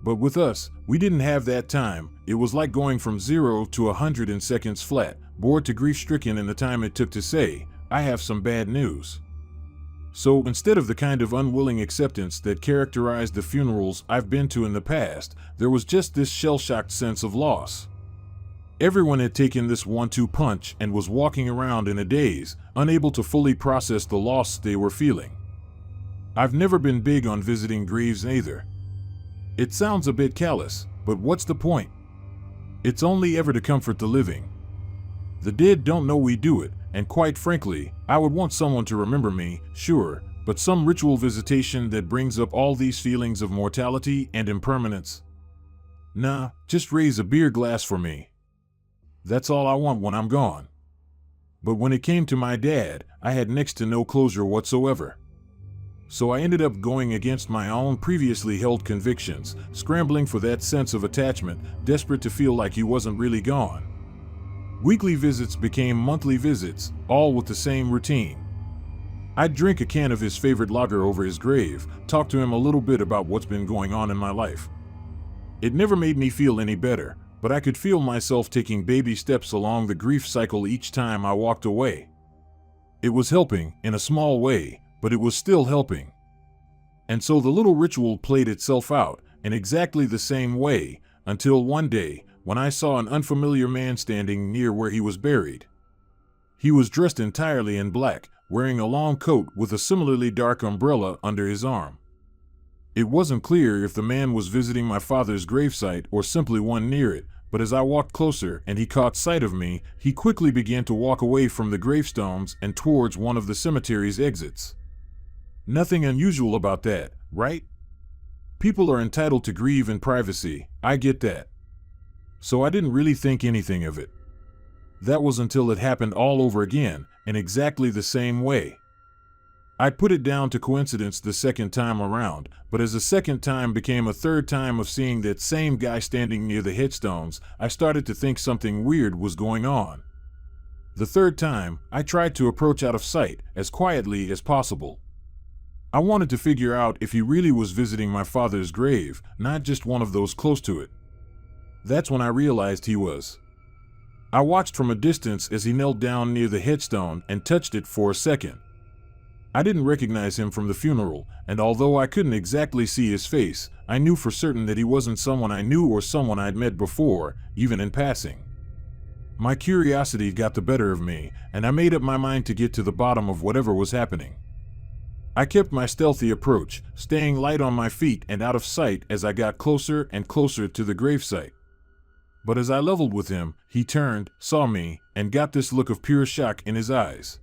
But with us, we didn't have that time. It was like going from 0 to 100 in seconds flat, bored to grief-stricken in the time it took to say, "I have some bad news." So instead of the kind of unwilling acceptance that characterized the funerals I've been to in the past, there was just this shell-shocked sense of loss. Everyone had taken this 1-2 punch and was walking around in a daze, unable to fully process the loss they were feeling. I've never been big on visiting graves either. It sounds a bit callous, but what's the point? It's only ever to comfort the living. The dead don't know we do it, and quite frankly, I would want someone to remember me, sure, but some ritual visitation that brings up all these feelings of mortality and impermanence. Nah, just raise a beer glass for me. That's all I want when I'm gone. But when it came to my dad, I had next to no closure whatsoever. So I ended up going against my own previously held convictions, scrambling for that sense of attachment, desperate to feel like he wasn't really gone. Weekly visits became monthly visits, all with the same routine. I'd drink a can of his favorite lager over his grave, talk to him a little bit about what's been going on in my life. It never made me feel any better, but I could feel myself taking baby steps along the grief cycle each time I walked away. It was helping, in a small way, but it was still helping. And so the little ritual played itself out, in exactly the same way, until one day, when I saw an unfamiliar man standing near where he was buried. He was dressed entirely in black, wearing a long coat with a similarly dark umbrella under his arm. It wasn't clear if the man was visiting my father's gravesite or simply one near it, but as I walked closer and he caught sight of me, he quickly began to walk away from the gravestones and towards one of the cemetery's exits. Nothing unusual about that, right? People are entitled to grieve in privacy, I get that. So I didn't really think anything of it. That was until it happened all over again, in exactly the same way. I'd put it down to coincidence the second time around, but as the second time became a third time of seeing that same guy standing near the headstones, I started to think something weird was going on. The third time, I tried to approach out of sight, as quietly as possible. I wanted to figure out if he really was visiting my father's grave, not just one of those close to it. That's when I realized he was. I watched from a distance as he knelt down near the headstone and touched it for a second. I didn't recognize him from the funeral, and although I couldn't exactly see his face, I knew for certain that he wasn't someone I knew or someone I'd met before, even in passing. My curiosity got the better of me, and I made up my mind to get to the bottom of whatever was happening. I kept my stealthy approach, staying light on my feet and out of sight as I got closer and closer to the gravesite. But as I leveled with him, he turned, saw me, and got this look of pure shock in his eyes.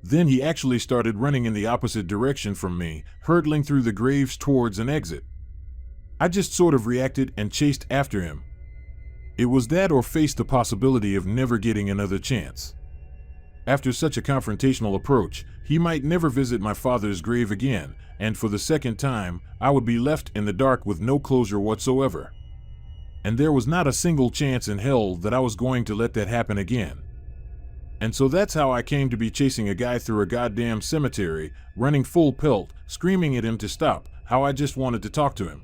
Then he actually started running in the opposite direction from me, hurtling through the graves towards an exit. I just sort of reacted and chased after him. It was that or face the possibility of never getting another chance. After such a confrontational approach, he might never visit my father's grave again, and for the second time, I would be left in the dark with no closure whatsoever. And there was not a single chance in hell that I was going to let that happen again. And so that's how I came to be chasing a guy through a goddamn cemetery, running full pelt, screaming at him to stop, how I just wanted to talk to him.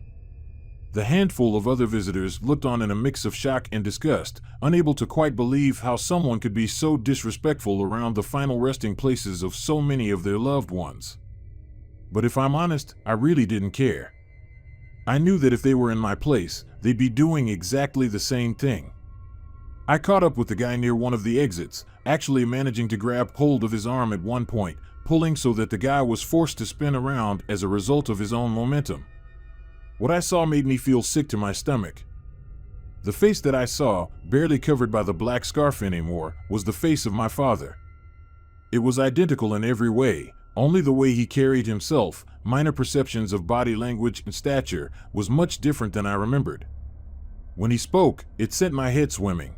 The handful of other visitors looked on in a mix of shock and disgust, unable to quite believe how someone could be so disrespectful around the final resting places of so many of their loved ones. But if I'm honest, I really didn't care. I knew that if they were in my place, they'd be doing exactly the same thing. I caught up with the guy near one of the exits, actually managing to grab hold of his arm at one point, pulling so that the guy was forced to spin around as a result of his own momentum. What I saw made me feel sick to my stomach. The face that I saw, barely covered by the black scarf anymore, was the face of my father. It was identical in every way, only the way he carried himself, minor perceptions of body language and stature, was much different than I remembered. When he spoke, it sent my head swimming.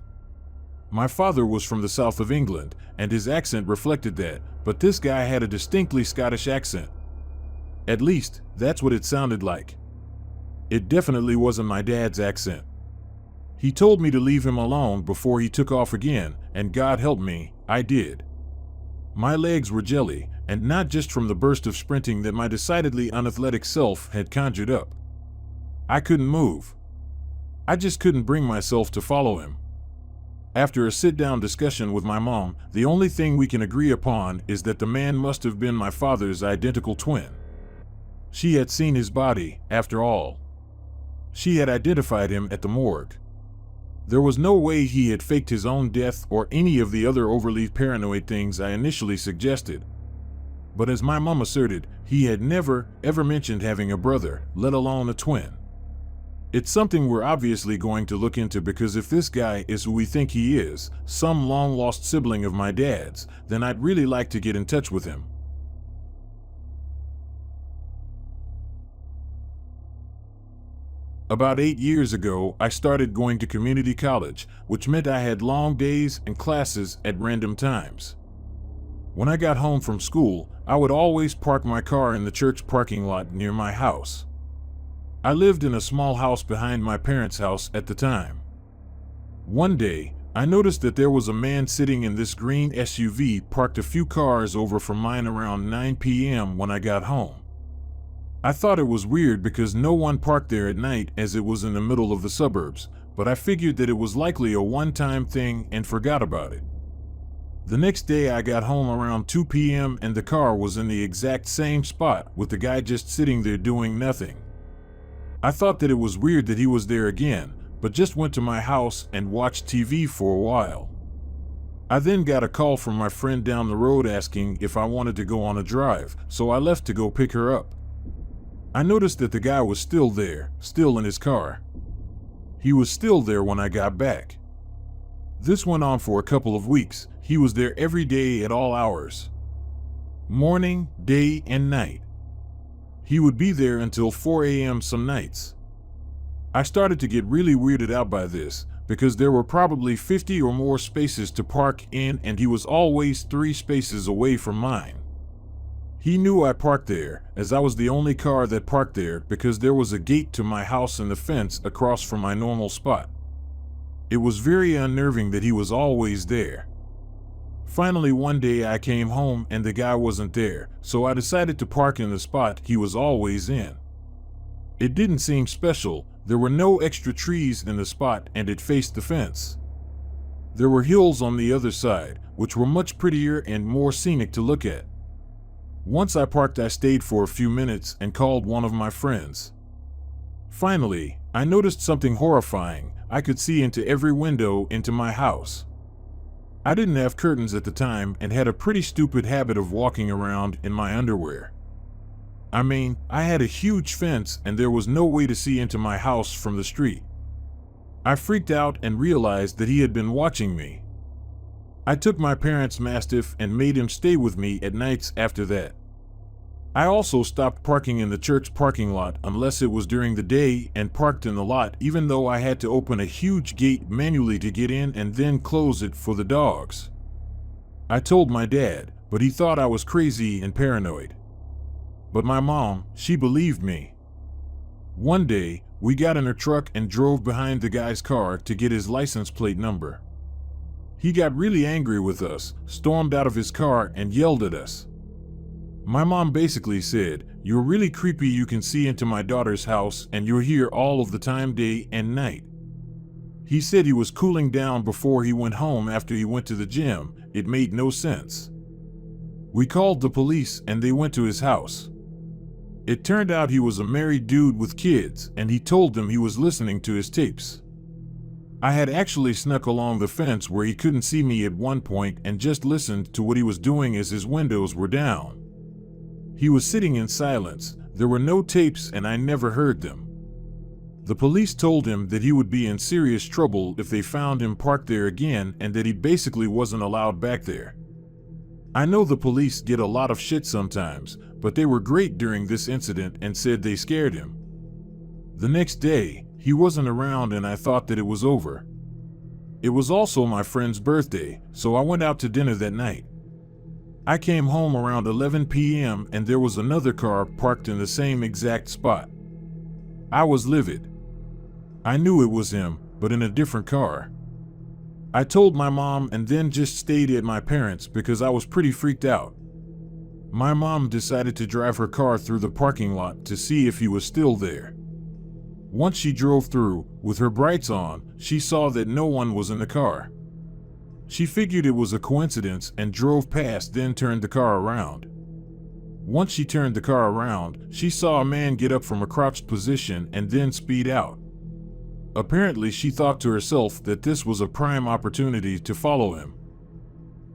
My father was from the south of England, and his accent reflected that, but this guy had a distinctly Scottish accent. At least, that's what it sounded like. It definitely wasn't my dad's accent. He told me to leave him alone before he took off again, and God help me, I did. My legs were jelly, and not just from the burst of sprinting that my decidedly unathletic self had conjured up. I couldn't move. I just couldn't bring myself to follow him. After a sit-down discussion with my mom, the only thing we can agree upon is that the man must have been my father's identical twin. She had seen his body, after all. She had identified him at the morgue. There was no way he had faked his own death or any of the other overly paranoid things I initially suggested. But as my mom asserted, he had never, ever mentioned having a brother, let alone a twin. It's something we're obviously going to look into, because if this guy is who we think he is, some long-lost sibling of my dad's, then I'd really like to get in touch with him. About 8 years ago, I started going to community college, which meant I had long days and classes at random times. When I got home from school, I would always park my car in the church parking lot near my house. I lived in a small house behind my parents' house at the time. One day, I noticed that there was a man sitting in this green SUV parked a few cars over from mine around 9 p.m. when I got home. I thought it was weird because no one parked there at night, as it was in the middle of the suburbs, but I figured that it was likely a one-time thing and forgot about it. The next day I got home around 2 p.m. and the car was in the exact same spot, with the guy just sitting there doing nothing. I thought that it was weird that he was there again, but just went to my house and watched TV for a while. I then got a call from my friend down the road asking if I wanted to go on a drive, so I left to go pick her up. I noticed that the guy was still there, still in his car. He was still there when I got back. This went on for a couple of weeks. He was there every day at all hours. Morning, day, and night. He would be there until 4 a.m. some nights. I started to get really weirded out by this, because there were probably 50 or more spaces to park in, and he was always 3 spaces away from mine. He knew I parked there, as I was the only car that parked there, because there was a gate to my house and the fence across from my normal spot. It was very unnerving that he was always there. Finally, one day I came home and the guy wasn't there, so I decided to park in the spot he was always in. It didn't seem special. There were no extra trees in the spot and it faced the fence. There were hills on the other side, which were much prettier and more scenic to look at. Once I parked, I stayed for a few minutes and called one of my friends. Finally, I noticed something horrifying. I could see into every window into my house. I didn't have curtains at the time and had a pretty stupid habit of walking around in my underwear. I mean, I had a huge fence and there was no way to see into my house from the street. I freaked out and realized that he had been watching me. I took my parents' Mastiff and made him stay with me at nights after that. I also stopped parking in the church parking lot unless it was during the day and parked in the lot even though I had to open a huge gate manually to get in and then close it for the dogs. I told my dad, but he thought I was crazy and paranoid. But my mom, she believed me. One day, we got in her truck and drove behind the guy's car to get his license plate number. He got really angry with us, stormed out of his car, and yelled at us. My mom basically said, "You're really creepy, you can see into my daughter's house and you're here all of the time, day and night." He said he was cooling down before he went home after he went to the gym. It made no sense. We called the police and they went to his house. It turned out he was a married dude with kids and he told them he was listening to his tapes. I had actually snuck along the fence where he couldn't see me at one point and just listened to what he was doing as his windows were down. He was sitting in silence, there were no tapes and I never heard them. The police told him that he would be in serious trouble if they found him parked there again and that he basically wasn't allowed back there. I know the police get a lot of shit sometimes, but they were great during this incident and said they scared him. The next day, he wasn't around and I thought that it was over. It was also my friend's birthday, so I went out to dinner that night. I came home around 11 p.m. and there was another car parked in the same exact spot. I was livid. I knew it was him, but in a different car. I told my mom and then just stayed at my parents' because I was pretty freaked out. My mom decided to drive her car through the parking lot to see if he was still there. Once she drove through, with her brights on, she saw that no one was in the car. She figured it was a coincidence and drove past, then turned the car around. Once she turned the car around, she saw a man get up from a crouched position and then speed out. Apparently, she thought to herself that this was a prime opportunity to follow him.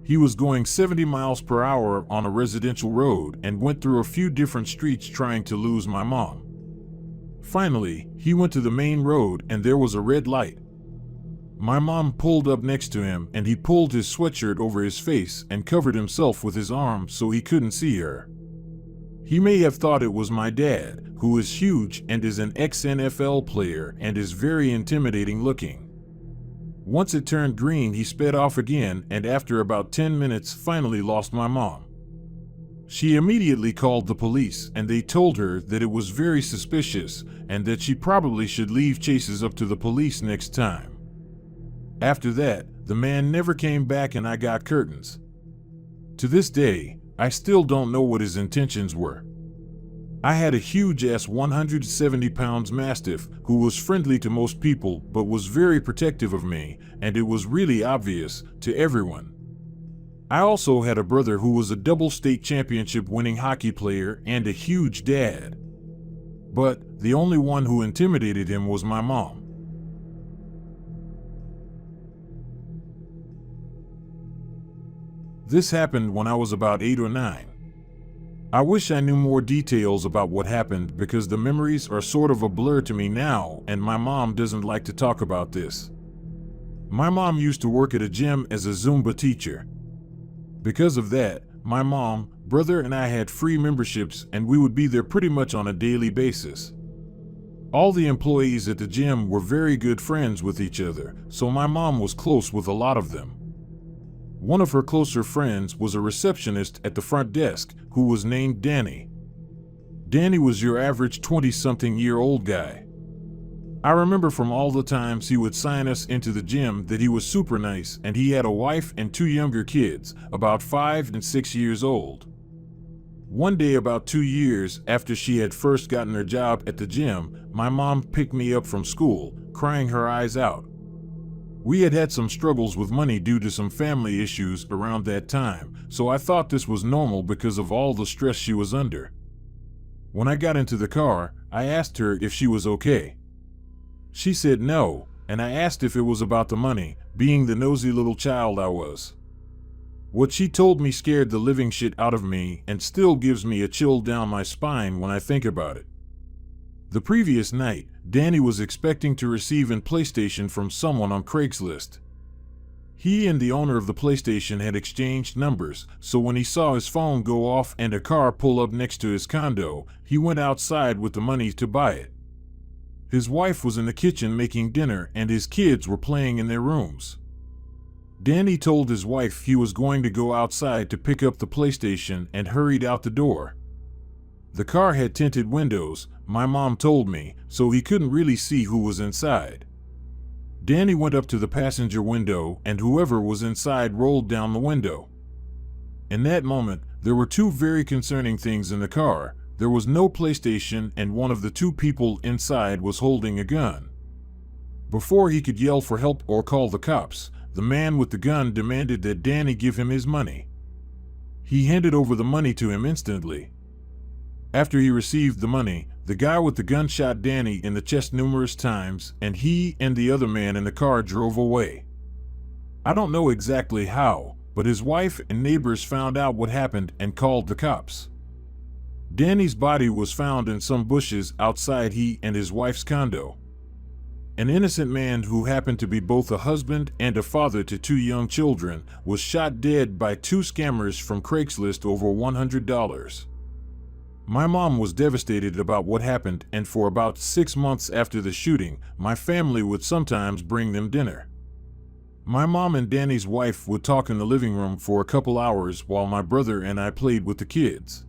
He was going 70 miles per hour on a residential road and went through a few different streets trying to lose my mom. Finally, he went to the main road and there was a red light. My mom pulled up next to him and he pulled his sweatshirt over his face and covered himself with his arm so he couldn't see her. He may have thought it was my dad, who is huge and is an ex-NFL player and is very intimidating looking. Once it turned green, he sped off again and after about 10 minutes finally lost my mom. She immediately called the police and they told her that it was very suspicious and that she probably should leave chases up to the police next time. After that, the man never came back and I got curtains. To this day, I still don't know what his intentions were. I had a huge-ass 170-pound Mastiff who was friendly to most people but was very protective of me, and it was really obvious to everyone. I also had a brother who was a double state championship winning hockey player and a huge dad. But the only one who intimidated him was my mom. This happened when I was about 8 or 9. I wish I knew more details about what happened because the memories are sort of a blur to me now and my mom doesn't like to talk about this. My mom used to work at a gym as a Zumba teacher. Because of that, my mom, brother, and I had free memberships and we would be there pretty much on a daily basis. All the employees at the gym were very good friends with each other, so my mom was close with a lot of them. One of her closer friends was a receptionist at the front desk who was named Danny. Danny was your average 20-something-year-old guy. I remember from all the times he would sign us into the gym that he was super nice and he had a wife and 2 younger kids, about 5 and 6 years old. One day about 2 years after she had first gotten her job at the gym, my mom picked me up from school, crying her eyes out. We had had some struggles with money due to some family issues around that time, so I thought this was normal because of all the stress she was under. When I got into the car, I asked her if she was okay. She said no, and I asked if it was about the money, being the nosy little child I was. What she told me scared the living shit out of me and still gives me a chill down my spine when I think about it. The previous night, Danny was expecting to receive a PlayStation from someone on Craigslist. He and the owner of the PlayStation had exchanged numbers, so when he saw his phone go off and a car pull up next to his condo, he went outside with the money to buy it. His wife was in the kitchen making dinner and his kids were playing in their rooms. Danny told his wife he was going to go outside to pick up the PlayStation and hurried out the door. The car had tinted windows, my mom told me, so he couldn't really see who was inside. Danny went up to the passenger window and whoever was inside rolled down the window. In that moment, there were two very concerning things in the car. There was no PlayStation and one of the two people inside was holding a gun. Before he could yell for help or call the cops, the man with the gun demanded that Danny give him his money. He handed over the money to him instantly. After he received the money, the guy with the gun shot Danny in the chest numerous times and he and the other man in the car drove away. I don't know exactly how, but his wife and neighbors found out what happened and called the cops. Danny's body was found in some bushes outside he and his wife's condo. An innocent man who happened to be both a husband and a father to two young children was shot dead by two scammers from Craigslist over $100. My mom was devastated about what happened, and for about 6 months after the shooting, my family would sometimes bring them dinner. My mom and Danny's wife would talk in the living room for a couple hours while my brother and I played with the kids.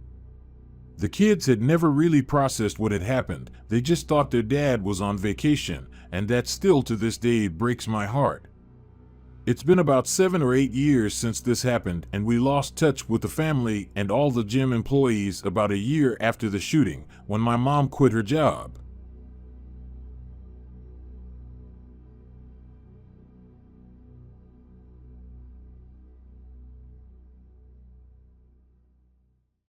The kids had never really processed what had happened, they just thought their dad was on vacation, and that still to this day breaks my heart. It's been about 7 or 8 years since this happened, and we lost touch with the family and all the gym employees about a year after the shooting, when my mom quit her job.